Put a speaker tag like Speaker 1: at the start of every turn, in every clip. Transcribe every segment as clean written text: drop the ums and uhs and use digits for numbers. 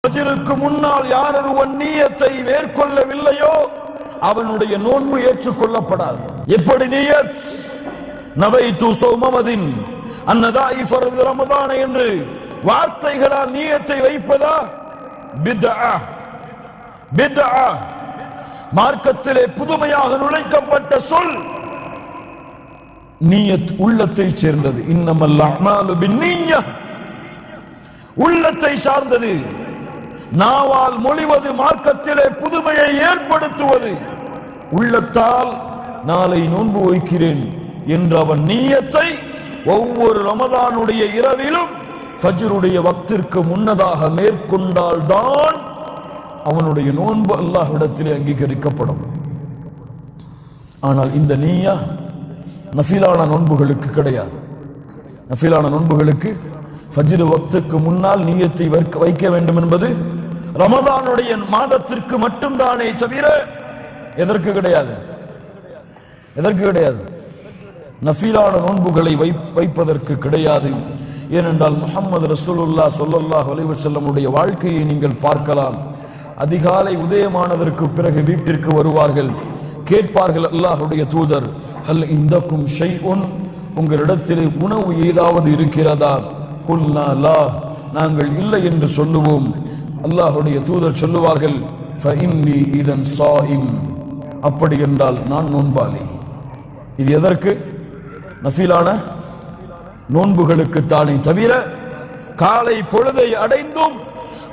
Speaker 1: ஃபஜ்ருக்கு முன்னால் யார் ஒருவன் நியத்தை மேற்கொள்ளவில்லையோ அவனுடைய நோன்பு ஏற்றுக்கொள்ளப்படாது. எப்படி நியத்? நவைத்து ஸௌமமதின் அன்னதாஇ ஃபர்து ரமதான் என்று வார்த்தைகளால் நியத்தை வைப்பதா? பித்ஆ. பித்ஆ மார்க்கத்திலே புதுமையாக நுழைக்கப்பட்ட சொல். நியத் உள்ளத்தை சேர்ந்தது. இன்னமல் அஅமாலு பின்னிய்யா, உள்ளத்தை சார்ந்தது. நாவால் மொழிவது மார்க்கத்திலே புதுமையை ஏற்படுத்துவது. உள்ளத்தால் நாளை நோன்பு வைக்கிறேன் என்ற அவன் நியத்தை ஒவ்வொரு ரமதானுடைய இரவிலும் ஃபஜ்ருடைய வக்திற்கு முன்னதாக மேற்கொண்டால் தான் அவனுடைய நோன்பு அல்லாஹ்விடத்திலே அங்கீகரிக்கப்படும். ஆனால் இந்த நிய்யா நஃபிலான நோன்புகளுக்கு கிடையாது. நஃபிலான நோன்புகளுக்கு ஃபஜ்ர் வக்துக்கு முன்னால் நியத்தை வைக்க வேண்டும் என்பது ரமதானுடைய மாதத்திற்கு மட்டும்தானே தவிர எதற்கு கிடையாது. எதற்கு கிடையாது? நஃபிலான நோன்புகளை வைப்பதற்கு கிடையாது. ஏனென்றால் முஹம்மது ரசூலுல்லாஹ் ஸல்லல்லாஹு அலைஹி வஸல்லம் உடைய வாழ்க்கையை நீங்கள் பார்க்கலாம். அதிகாலை உதயமானதற்கு பிறகு வீட்டிற்கு வருவார்கள். கேட்பார்கள், அல்லாஹ்வுடைய தூதர், ஹல் இந்தக்கும் ஷைஉன், உங்களிடத்திலே உணவு ஏதாவது இருக்கிறதா? குல்னா லா, நாங்கள் இல்லை என்று சொல்லுவோம். அல்லாஹ்வுடைய தூதர் சொல்லுவார்கள், ஃபஇன்னி இதன் ஸாயிம், அப்படி என்றால் நான் நோன்பாளி. இது எதற்கு? நஃபிலான நோன்புகளுக்கு தானே தவிர காலை பொழுதை அடைந்தும்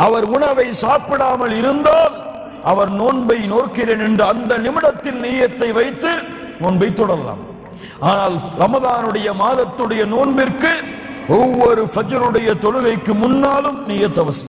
Speaker 1: அவர் உணவை சாப்பிடாமல் இருந்தால் அவர் நோன்பை நோக்கிறேன் என்று அந்த நிமிடத்தில் நியத்தை வைத்து நோன்பை தொடரலாம். ஆனால் ரமதானுடைய மாதத்துடைய நோன்பிற்கு ஒவ்வொரு ஃபஜ்ருடைய தொழுகைக்கு முன்னாலும் நியத் அவசியம்.